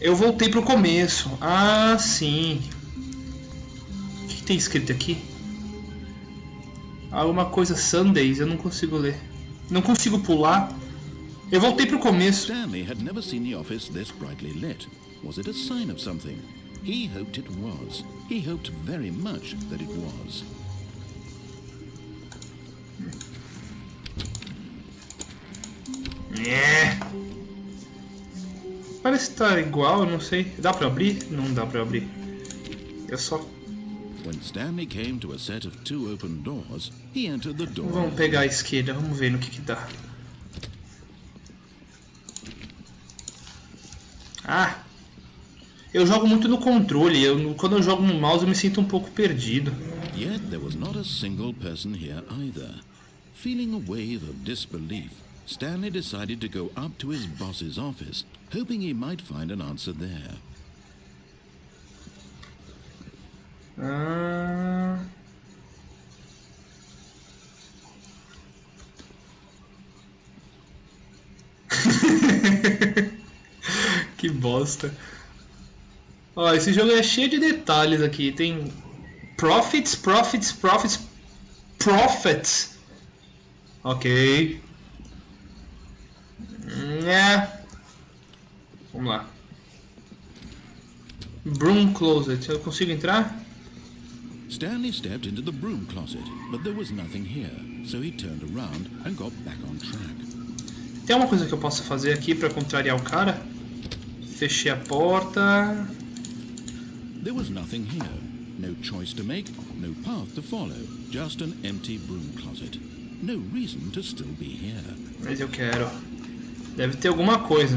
Eu voltei pro começo. Ah, sim. O que tem escrito aqui? Alguma coisa Sundays, eu não consigo ler. Não consigo pular. Eu voltei pro começo. Stanley had never seen the office this brightly lit. Was it a sign of something? He hoped it was. He hoped very much that it was. Parece que tá igual, eu não sei. Dá pra abrir? Não dá pra abrir. Eu só... When Stanley came to a set of 2 open doors, he entered the door. Vamos pegar a esquerda, vamos ver no que dá. Ah! Eu jogo muito no controle. Quando eu jogo no mouse eu me sinto um pouco perdido. Yet there was not a single person here either. Feeling a wave of disbelief, Stanley decided to go up to his boss's office, hoping he might find an answer there. Que bosta. Ó, esse jogo é cheio de detalhes aqui. Tem profits. Ok. Vamos lá. Broom closet. Eu consigo entrar? Stanley stepped into the broom closet, but there was nothing here, so he turned around and got back on track. Tem uma coisa que eu posso fazer aqui para contrariar o cara? Fechei a porta. There was nothing here. No choice to make, no path to follow. Just an empty broom closet. No reason to still be here. Mas eu quero. Deve ter alguma coisa.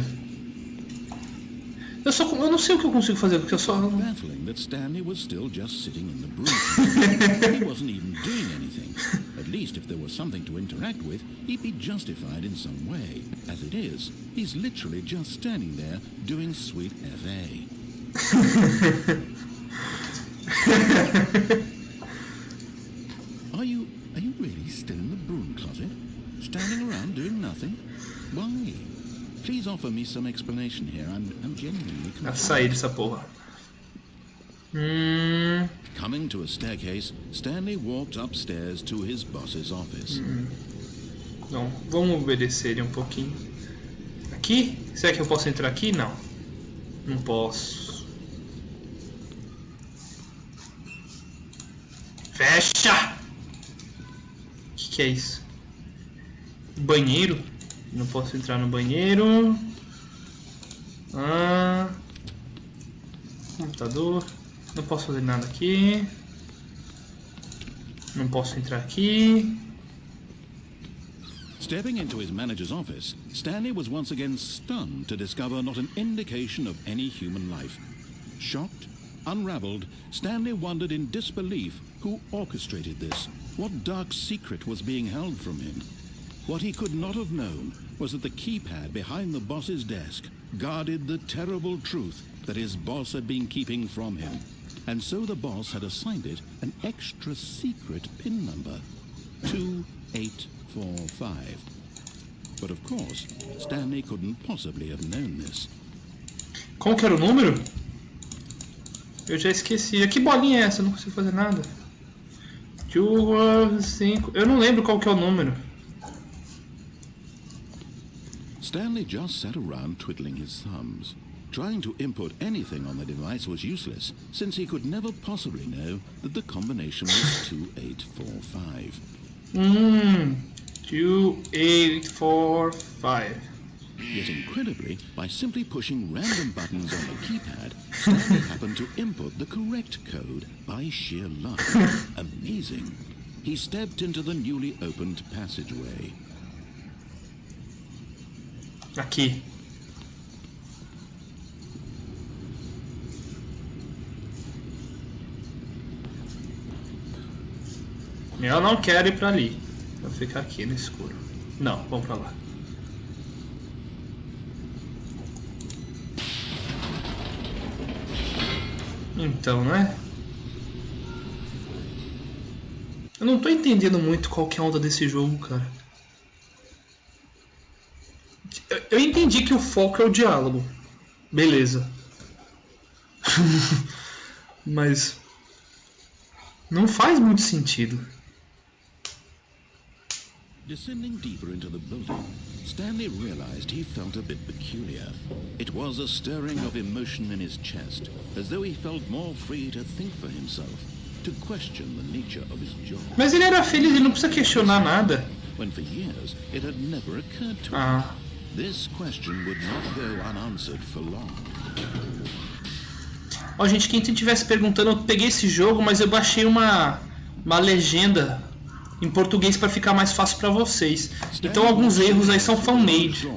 Eu não sei o que eu consigo fazer, porque eu só... Baffling that Stanley was still just sitting in the broom closet. He wasn't even doing anything. At least if there was something to interact with, he'd be justified in some way. As it is, he's literally just standing there doing sweet FA. Are you really still in the broom closet? Standing around doing nothing? Why? Please offer me some explanation here. I'm genuinely confused. Sair dessa porra. Coming to a staircase, Stanley walked upstairs to his boss's office. Não, vamos obedecer ele um pouquinho. Aqui? Será que eu posso entrar aqui? Não. Não posso. Fecha! O que é isso? Banheiro? Não posso entrar no banheiro. Computador. Não posso fazer nada aqui. Não posso entrar aqui. Stepping into his manager's office, Stanley was once again stunned to discover not an indication of any human life. Shocked, unraveled, Stanley wondered in disbelief who orchestrated this. What dark secret was being held from him? What he could not have known was that the keypad behind the boss's desk guarded the terrible truth that his boss had been keeping from him. And so the boss had assigned it an extra secret PIN number, 2845. But of course, Stanley couldn't possibly have known this. Como que era o número? Eu já esqueci. Que bolinha é essa? Eu não consigo fazer nada. 2, 5. Eu não lembro qual que é o número. Stanley just sat around twiddling his thumbs. Trying to input anything on the device was useless, since he could never possibly know that the combination was 2845. 2845. Yet incredibly, by simply pushing random buttons on the keypad, Stanley happened to input the correct code by sheer luck. Amazing. He stepped into the newly opened passageway. Aqui. Eu não quero ir pra ali. Vou ficar aqui no escuro. Não, vamos pra lá. Então, né? Eu não tô entendendo muito qual que é a onda desse jogo, cara. Eu entendi que o foco é o diálogo. Beleza. Mas não faz muito sentido. Descending deeper into the building, Stanley realized he felt a bit peculiar. It was a stirring of emotion in his chest, as though he felt more free to think for himself, to question the nature of his job. Mas ele era feliz, ele não precisa questionar nada. When for years it had never occurred to him. This question would not go unanswered for long. Ó, gente, quem estivesse perguntando, eu peguei esse jogo, mas eu baixei uma legenda em português para ficar mais fácil para vocês. Então alguns erros aí são fan-made.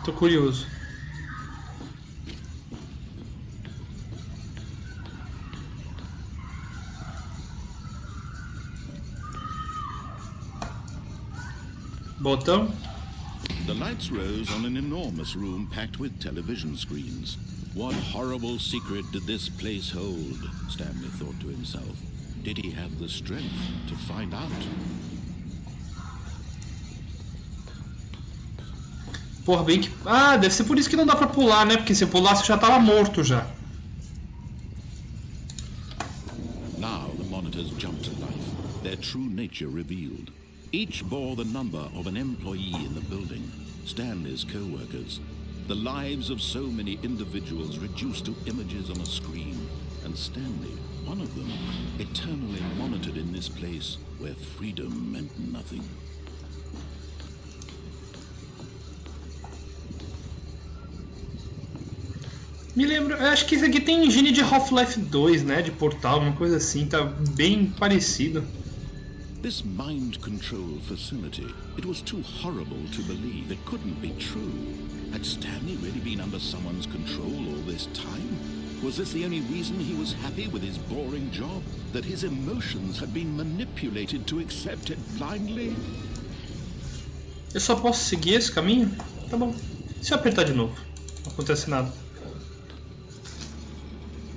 Tô curioso. Botão. The lights rose on an enormous room packed with television screens. What horrible secret did this place hold? Stanley thought to himself. Did he have the strength to find out? Porra, bem que... deve ser por isso que não dá pra pular, né? Porque se pulasse já tava morto já. Now the monitors jumped to life, their true nature revealed. Each bore the number of an employee in the building, Stanley's co-workers. The lives of so many individuals reduced to images on a screen, and Stanley, one of them, eternally monitored in this place where freedom meant nothing. Me lembro, eu acho que isso aqui tem engine de Half-Life 2, né? De Portal, uma coisa assim, tá bem parecido. This mind control facility, it was too horrible to believe. It couldn't be true. Had Stanley really been under someone's control all this time? Was this the only reason he was happy with his boring job? That his emotions had been manipulated to accept it blindly? Eu só posso seguir esse caminho? Tá bom. Se eu apertar de novo, não acontece nada.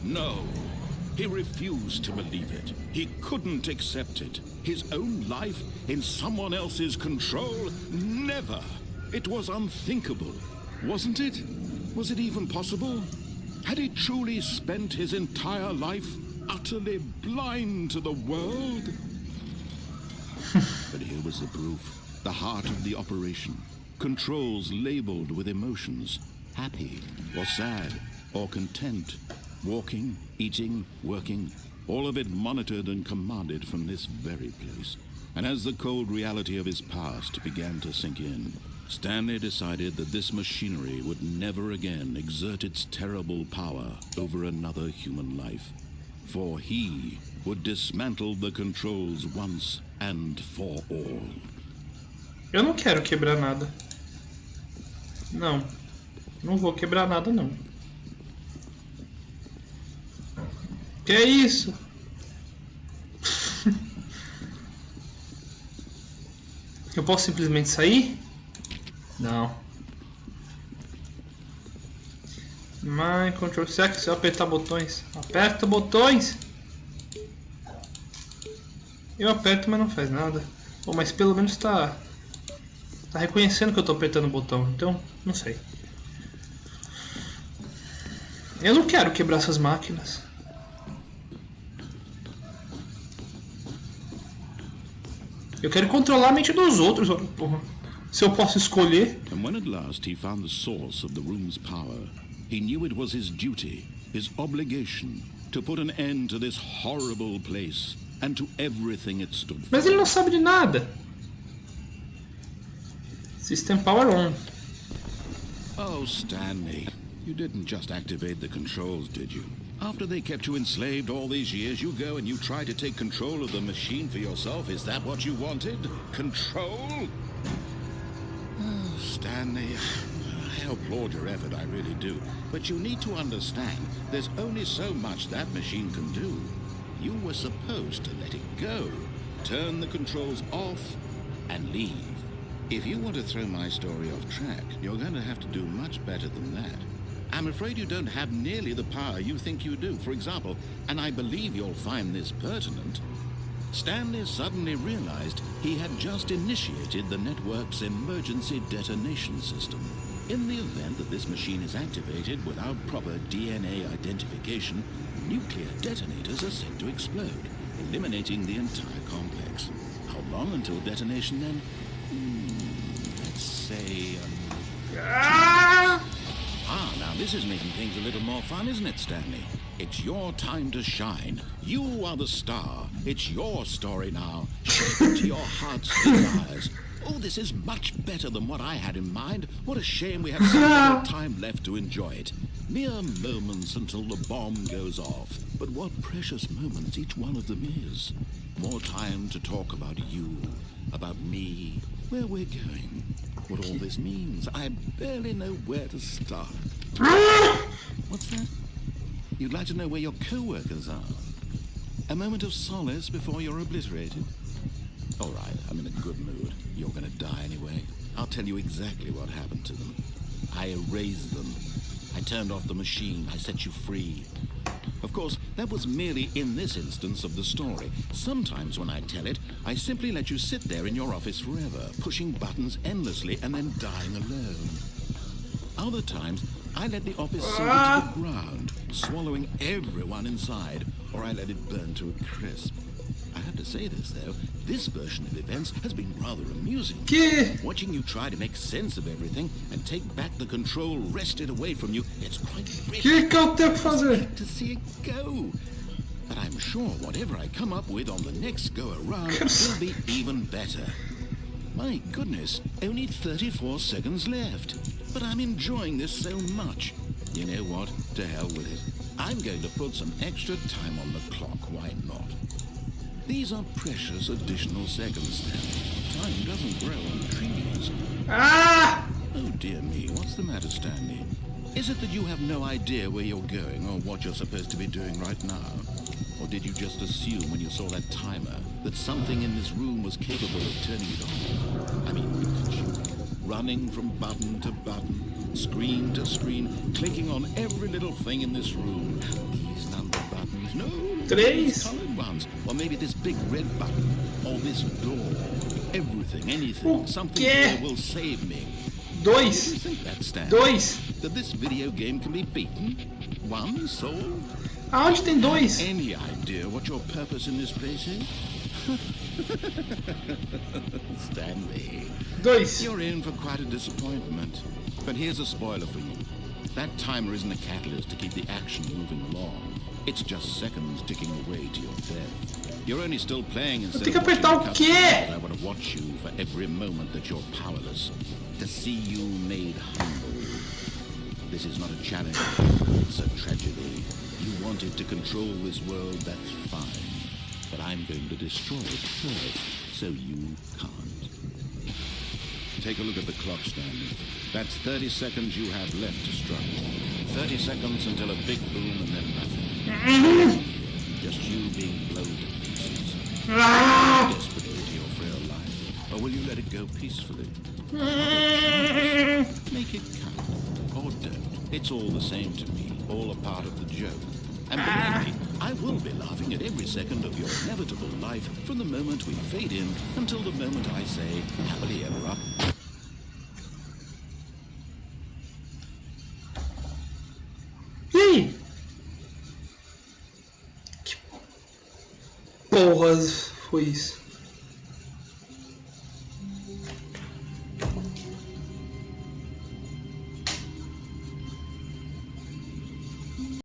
No. He refused to believe it. He couldn't accept it. His own life in someone else's control? Never. It was unthinkable. Wasn't it? Was it even possible? Had he truly spent his entire life utterly blind to the world? But here was the proof. The heart of the operation. Controls labeled with emotions. Happy or sad or content. Walking, eating, working, all of it monitored and commanded from this very place. And as the cold reality of his past began to sink in, Stanley decided that this machinery would never again exert its terrible power over another human life. For he would dismantle the controls once and for all. Eu não quero quebrar nada. Não. Não vou quebrar nada, não. Que é isso? Eu posso simplesmente sair? Não. Mind control. Será que se eu apertar botões? Aperta botões! Eu aperto, mas não faz nada. Bom, mas pelo menos tá reconhecendo que eu tô apertando o botão. Então, não sei. Eu não quero quebrar essas máquinas. Eu quero controlar a mente dos outros, porra. Se eu posso escolher. And when at last he found the source of the room's power, he knew it was his duty, his obligation, to put an end to this horrible place and to everything it stood for. Mas ele não sabe de nada. System power on. Oh, Stanley, you didn't just activate the controls, did you? After they kept you enslaved all these years, you go and you try to take control of the machine for yourself. Is that what you wanted? Control? Oh, Stanley, I applaud your effort, I really do. But you need to understand, there's only so much that machine can do. You were supposed to let it go, turn the controls off, and leave. If you want to throw my story off track, you're going to have to do much better than that. I'm afraid you don't have nearly the power you think you do. For example, and I believe you'll find this pertinent, Stanley suddenly realized he had just initiated the network's emergency detonation system. In the event that this machine is activated without proper DNA identification, nuclear detonators are set to explode, eliminating the entire complex. How long until detonation then? Let's say... now this is making things a little more fun, isn't it, Stanley? It's your time to shine. You are the star. It's your story now. Shape it to your heart's desires. Oh, this is much better than what I had in mind. What a shame we have so little time left to enjoy it. Mere moments until the bomb goes off. But what precious moments each one of them is. More time to talk about you, about me, where we're going, what all this means. I barely know where to start. What's that? You'd like to know where your co-workers are? A moment of solace before you're obliterated? All right, I'm in a good mood. You're gonna die anyway. I'll tell you exactly what happened to them. I erased them. I turned off the machine. I set you free. Of course, that was merely in this instance of the story. Sometimes when I tell it, I simply let you sit there in your office forever, pushing buttons endlessly and then dying alone. Other times, I let the office sink into the ground, swallowing everyone inside, or I let it burn to a crisp. I have to say this, though, this version of events has been rather amusing. Watching you try to make sense of everything and take back the control wrested away from you, it's quite rich. To see it go. But I'm sure whatever I come up with on the next go-around will be even better. My goodness, only 34 seconds left. But I'm enjoying this so much. You know what? To hell with it. I'm going to put some extra time on the clock. Why not? These are precious additional seconds now. Time doesn't grow on trees. Oh dear me, what's the matter, Stanley? Is it that you have no idea where you're going or what you're supposed to be doing right now? Or did you just assume when you saw that timer that something in this room was capable of turning it on? I mean, look at you. Running from button to button, screen to screen, clicking on every little thing in this room. These number buttons, no, these colored ones, or maybe this big red button, or this door. Everything, anything, something here will save me. Dois. Do you think that, Stan? Dois. That this video game can be beaten? One solved? Aonde tem dois? Any idea what your purpose in this place is? Stanley. Dois. You're in for quite a disappointment. But here's a spoiler for you. That timer isn't a catalyst to keep the action moving along. It's just seconds ticking away to your death. You're only still playing instead of watching the cutscenes. I want to watch you for every moment that you're powerless. To see you made humble. This is not a challenge. It's a tragedy. You wanted to control this world, that's fine. But I'm going to destroy it first, so you can't. Take a look at the clock, Stanley. That's 30 seconds you have left to struggle. 30 seconds until a big boom and then nothing. Just you being blown to pieces. Desperately to your frail life. Or will you let it go peacefully? Make it count. Or don't. It's all the same to me. All a part of the joke. And believe me, I will be laughing at every second of your inevitable life from the moment we fade in until the moment I say, happily ever up. E aí? Que porra foi isso?